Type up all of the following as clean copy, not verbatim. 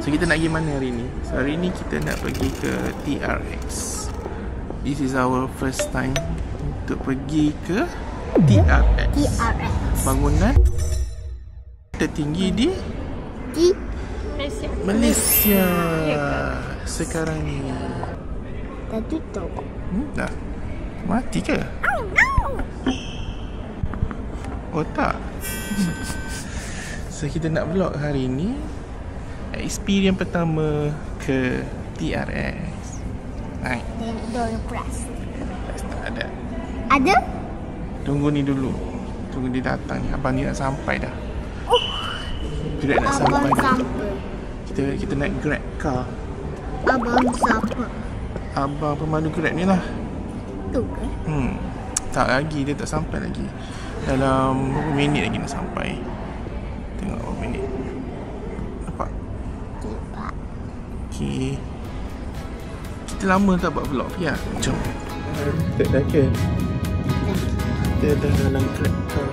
So kita nak pergi mana hari ni? So hari ni kita nak pergi ke TRX. This is our first time untuk pergi ke TRX. Bangunan tertinggi di Malaysia. Sekarang ni dah tutup. Dah mati ke? Oh tak. So kita nak vlog hari ni experience pertama ke TRX. Hai. Door press. Tak ada. Ada? Tunggu ni dulu. Tunggu dia datang ni. Abang ni nak sampai dah. Grab nak Abang sampai dah. siapa? Kita naik Grab car. Abang siapa? Abang pemandu Grab ni lah. Tu ke? Tak lagi, dia tak sampai lagi. Dalam berapa minit lagi nak sampai. Tengok berapa minit. Nampak? Nampak. Okay. Kita lama tak buat vlog. Ya, jom. Kita dah ke? Kita dah dalam Grab car.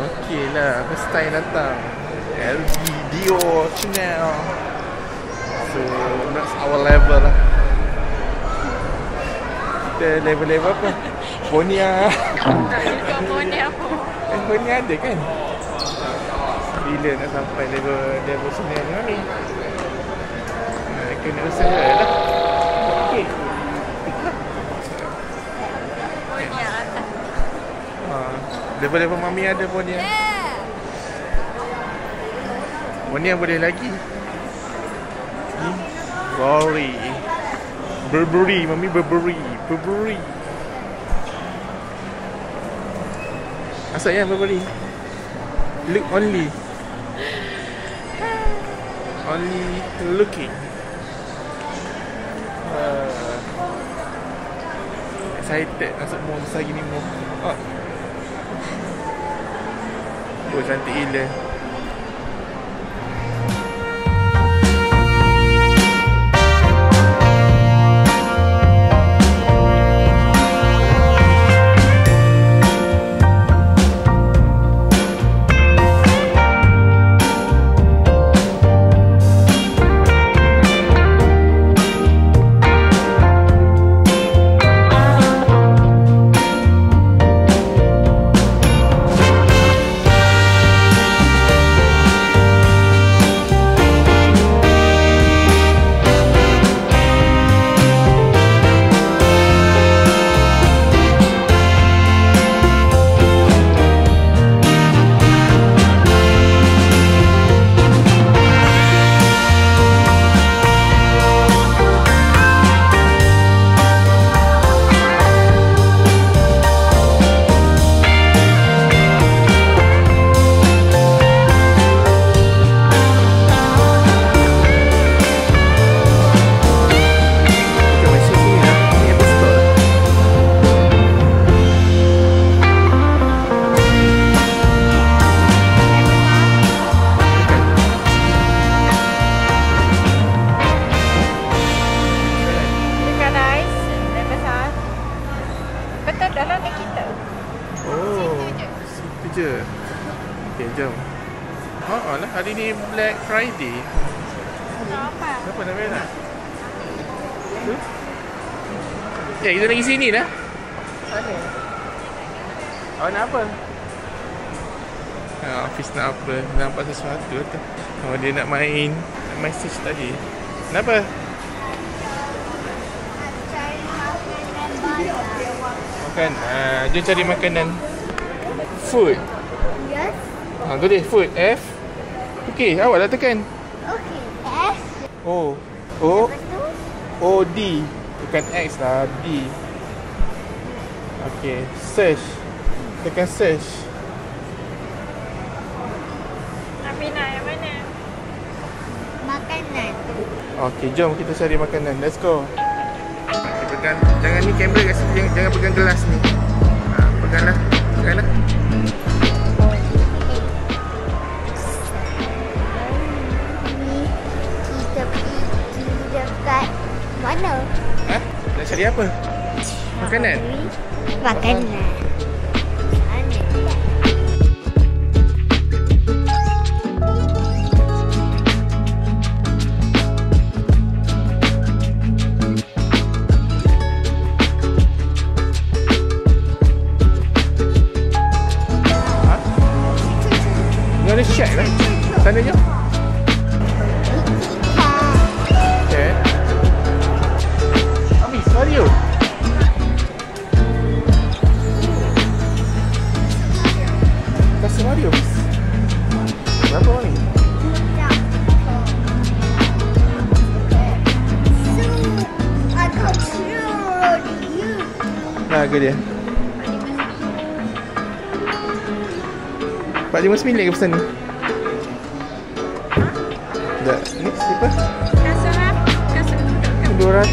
Okey lah, first time datang LG Dior Chanel. So that's our level lah. Kita level apa? Bonia. Bonia apa? Bonia ada kan? Bila nak sampai level Chanel ni? Kena usaha lah. Okey. Bonia atas. Level mami ada Bonia. Bonia boleh lagi. Burberry. Burberry, mami Burberry. Burberry. Asal ya Burberry? Look only. Only looking. Excited masuk mall besar gini mall. Oh, cantik gila. je. Okay, jom. Oh, lah, hari ni Black Friday. Apa? Apa namanya nak? Kita lagi sini dah. Mana? Awak nak apa? Hafiz nak apa? Nampak sesuatu tu. Oh, dia nak main message tadi. Kenapa? Makan. Jom cari makanan. Food. Yes. Tulis food. F. Okey, awak dah tekan. Okay. S. O. Lepas tu. O D. Bukan X lah, D. Okey, search. Tekan search. Afina yang mana? Makanan. Okey, jom kita cari makanan. Let's go. Okay, pegang. Jangan ni kamera kat sini. Jangan pegang gelas ni. Peganglah. Peganglah. Kita pergi dekat mana? Nak cari apa? Makanan? Makanan. Ada shack lah. Sana jom. Okay. Habis, Mario. Kasih Mario. Berapa orang ni? Nah, ke dia? 459 ke pesan ni? Dah, ni siapa? Kasut apa? Kasut 200.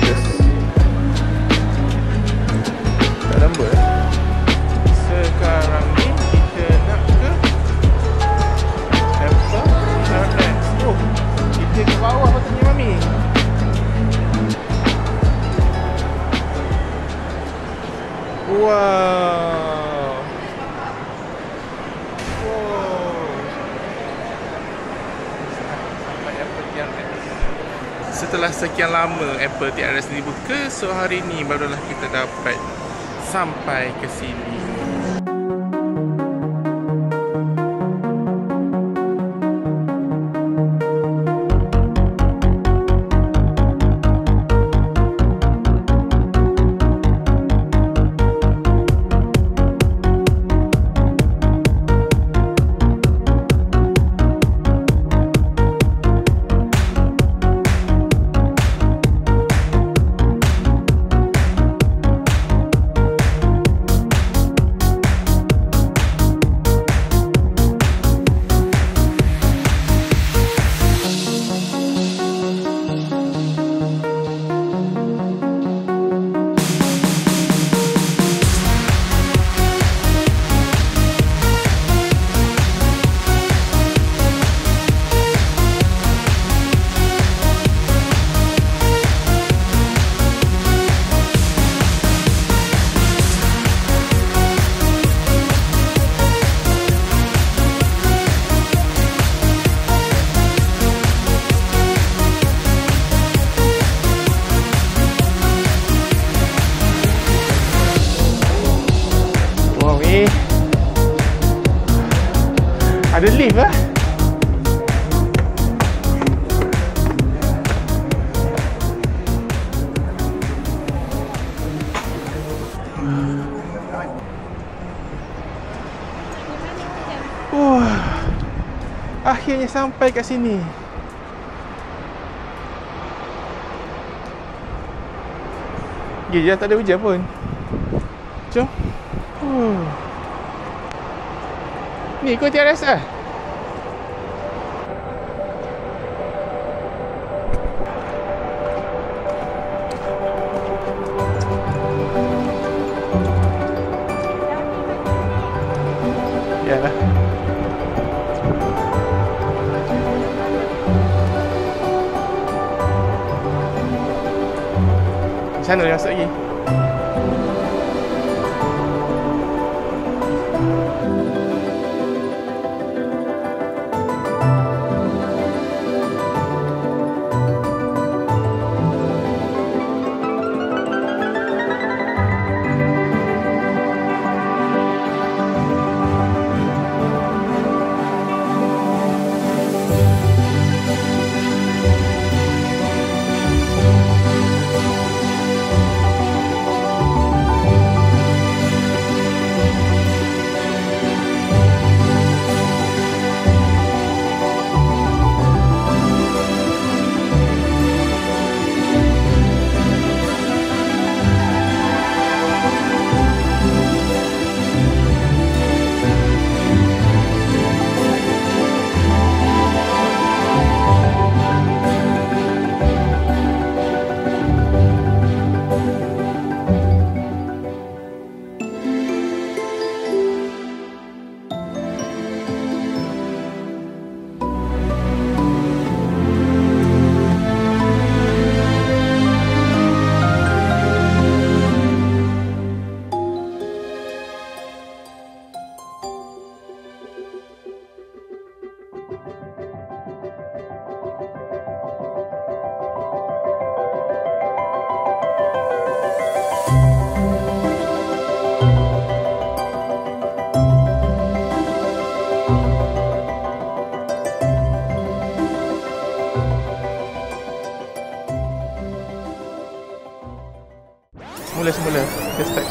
Tak lambat. Sekarang ni kita nak ke Apple RX. Oh, kita ke bawah patutnya Mami. Wow. Setelah sekian lama Apple TRX dibuka, so hari ni barulah kita dapat sampai ke sini. Ada lift lah. Akhirnya sampai kat sini. Gila, tak ada hujan pun. Jom. Ni ikut TRX lah. Yalah. Di sana dia masuk lagi.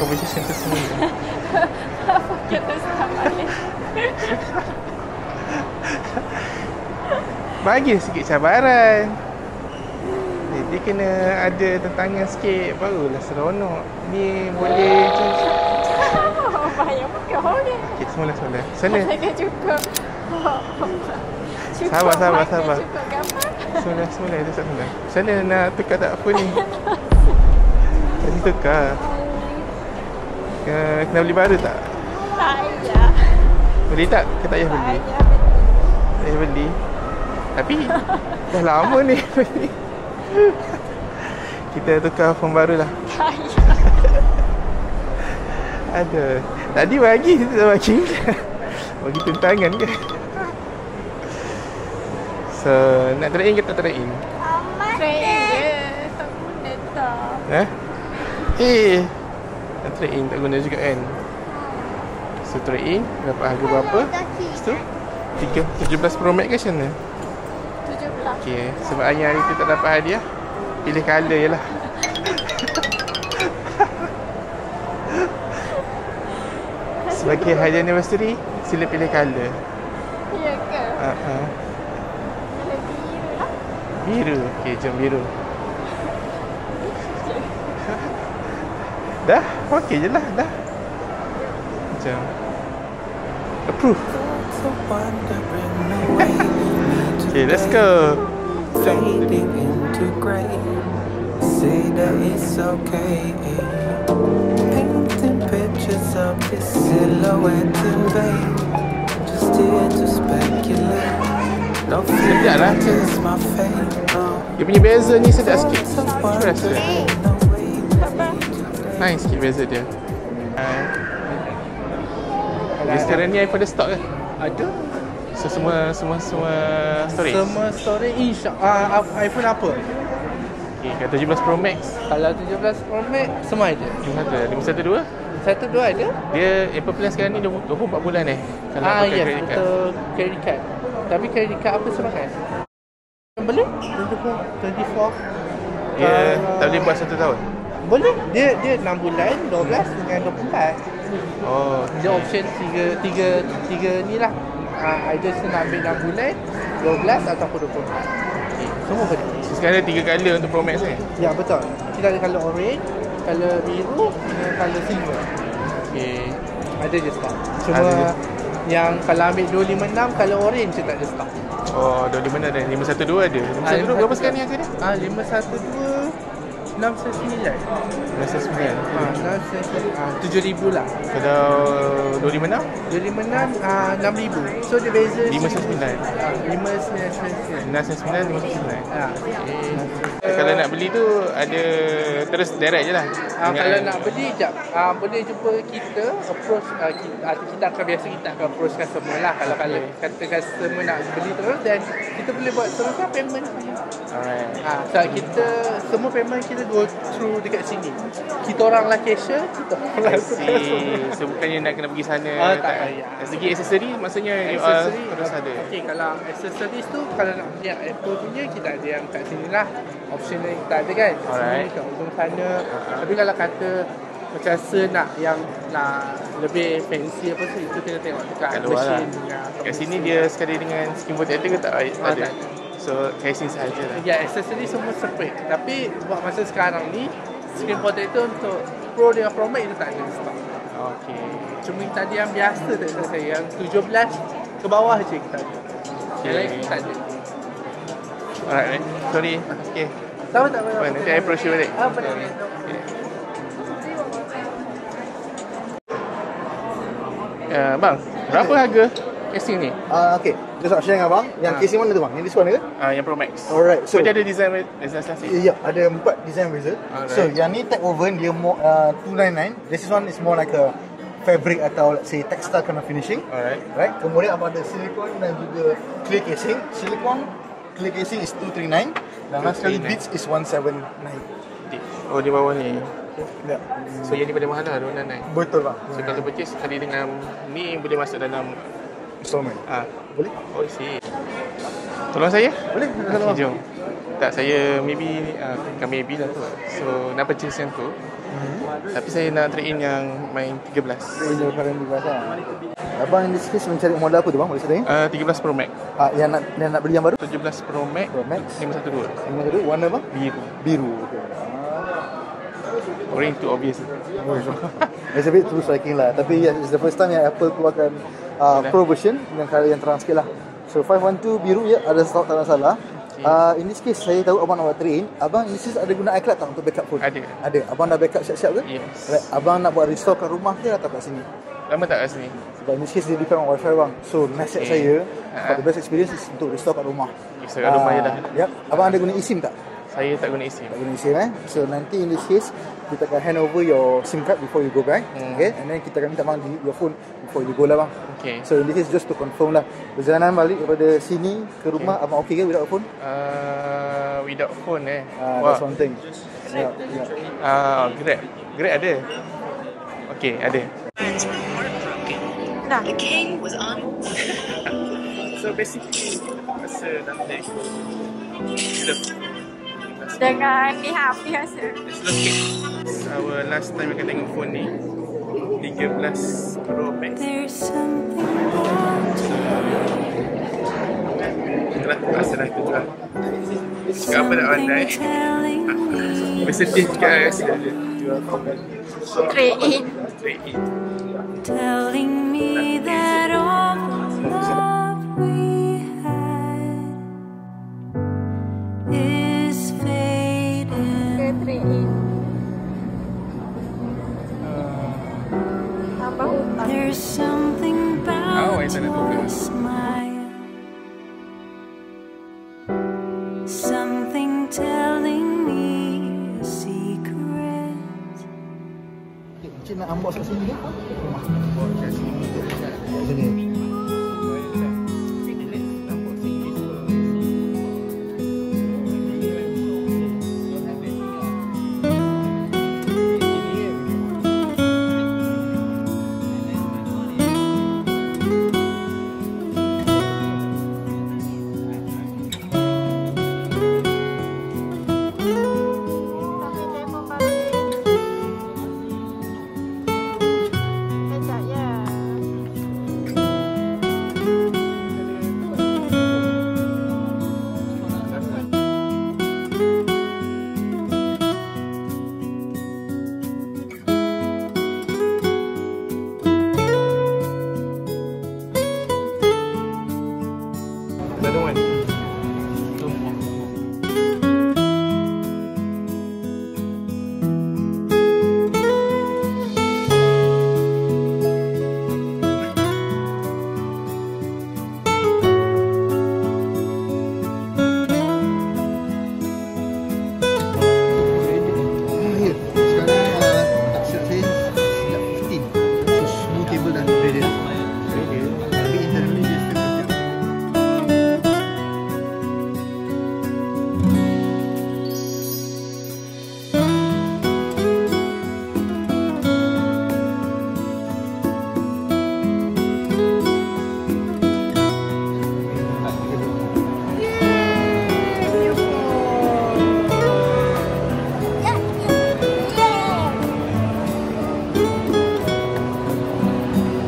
conversation tu semua. Kita start balik. Bagi sikit cabaran. Dia kena ada tentangan sikit, barulah seronok. Ni boleh macam Banyak pakai orang. okay, semula. Sana. Saya cukup. Sabar. Cukup gambar. Semula itu semula. Sana nak tukar tak apa ni? Tadi tukar. Kena beli baru tak? Tak payah. Beli tak? Ke tak payah beli? Tak payah beli. Tapi dah lama ni beli. Kita tukar phone baru lah. Tak payah. Ada. Tadi bagi, kita bagi. Bagi tentangan ke? So, nak trade in ke tak trade in? Train je. Tak guna tak. Nak trade in tak guna juga kan? So, trade in, dapat harga berapa? Lepas tu, 17 Pro Max ke macam mana? 17. Okay, sebab ayah hari tu tak dapat hadiah, pilih colour je lah. Sebagai hadiah anniversary, sila pilih colour. Ya ke? Boleh biru lah. Biru. Okay, jom biru. Dah? Okay je lah, dah. Jom. Approve. Okay, let's go. Fading into grey. Say that it's okay. Painting pictures of this silhouette in vain. Just here to speculate. No Sedap lah. fear is my fate. No. Dia punya beza ni sedap sikit. So Aku rasa no way. nice sikit beza dia. Dia sekarang ni iPhone dah stock ke? Ada. So semua storage? Semua storage iPhone apa? Okay, kat 17 Pro Max Kalau 17 Pro Max semua ada. Yang ada 512. Satu dua ada. Dia Apple Plan sekarang ni 24 bulan kalau pakai Yes, credit card. betul, credit card. Tapi credit card apa sebenarnya? Boleh? 24. Dia tak boleh buat 1 tahun. Boleh. Dia 6 bulan, 12 dengan 24. Oh, Dia option 3 ni lah. Either saya nak ambil 6 bulan, 12 ataupun 24. Semua boleh. so sekarang ada 3 colour untuk Pro Max ni. Ya, betul. Kita ada colour orange, colour biru dengan colour silver. Okay. Ada je stock. Cuma Ada je. yang kalau ambil 256 colour orange je tak ada stock. Oh, 25 ada. 512 ada. 512 berapa sekarang ni harga dia? 512 699. 999. 7,000 lah. Kalau 256 256 6,000. So dia beza 599. 599. 999 599. Kalau Kalau nak beli tu ada terus direct je lah. kalau nak beli jap, boleh jumpa kita approach kita akan biasa kita akan approach customer lah. Kalau kata customer nak beli terus, dan kita boleh buat terus lah payment. Alright. So kita semua payment kita go through dekat sini. Kita orang lah cashier, kita orang lah I see. So bukannya nak kena pergi sana. tak payah. Dari segi aksesori maksudnya Accessory terus ada. Okey, kalau accessories tu kalau nak beli yang Apple punya, kita ada yang kat sini lah. Option yang kita ada kan. Kat Alright. sini kat ujung sana. Tapi kalau kata macam nak yang nak lebih fancy apa tu, itu kita tengok dekat Kat luar lah. machine. Kat sini dia sekali dengan screen protector ke tak ada? tak ada. So casing sahaja lah. Ya, accessory semua separate. Tapi buat masa sekarang ni, screen protector untuk Pro dengan Pro Max itu tak ada stock. Okay. Cuma yang tadi yang biasa tak saya, yang 17 ke bawah je kita ada. Yang lain kita tak ada. Alright, sorry. Okay. Tahu tak apa? Nanti I approach you balik. Boleh. Bang, berapa harga casing ni? Okay, just nak share dengan abang. Yang casing mana tu bang? Yang this one ke? Yang Pro Max. Alright, So so dia ada design klasik. ya, ada 4 design beza. Alright. So yang ni tag woven dia more 299. This one is more like a fabric atau let's say textile kind of finishing. Alright. Right. Kemudian abang ada silicone dan juga clear casing. Silicone clear casing is 239 dan last kali 239. beads is 179. Oh, di bawah ni. Ya. So yang ni paling mahal lah, 299. Betul bang. So kalau purchase sekali dengan ni boleh masuk dalam Installment. boleh? Oh, see. Tolong saya? Boleh? Okay, jom. Tak, saya maybe bukan maybe lah tu. So nak purchase yang tu. Tapi saya nak trade in yang main 13. Ini current device lah. Abang in this case mencari model apa tu bang? Boleh sedang? 13 Pro Max. Yang nak beli yang baru? 17 Pro Max. Pro Max 512. Ini tu warna bang? Biru. Biru. Okay. Orang itu obvious. It's a bit too striking lah. Tapi yes, it's the first time yang Apple keluarkan Pro version dengan colour yang terang sikit lah. So 512 biru ya, ada stok tak masalah. In this case, saya tahu abang nak buat trade in. Abang in this case ada guna iCloud tak untuk backup phone? Ada. Ada. Abang dah backup siap-siap ke? Yes. Right. Abang nak buat restore kat rumah ke atau kat sini? Lama tak kat sini? Sebab in this case dia depend on wifi bang. So nasihat saya, for the best experience is untuk restore kat rumah. Restore kat rumah je dah. Yep. Abang ada guna eSIM tak? Saya tak guna eSIM. Tak guna eSIM So nanti in this case kita akan hand over your SIM card before you go back. Okay. And then kita akan minta bang delete your phone before you go lah bang. Okay. So in this case just to confirm lah, perjalanan balik daripada sini ke rumah abang okay ke without phone? Without phone That's one thing. Yeah. Grab. Grab ada. Okay, ada. Dah. So basically masa nanti Dengan pihak biasa. let's look at our last time kita tengok phone ni 13 Pro Max. Itulah masalah itu lah. Cakap apa nak pandai. Bersedih cakap rasa dia. Trade in. Trade in. Telling me that all the love we had is fading. Ke trade in. Tambah hutang. There's something about I tak nak buka. your smile, something telling me a secret. Encik nak unbox kat sini ke? Kat sini. Sini. Another one.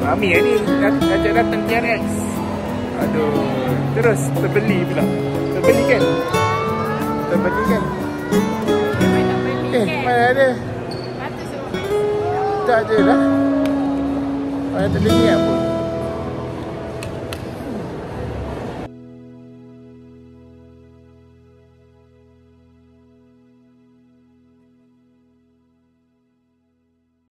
Mami ni ajak datang TRX. Aduh, terus terbeli pula. Terbeli kan? Terbeli kan? Mana ada? Tak ada dah. Mana terbeli apa?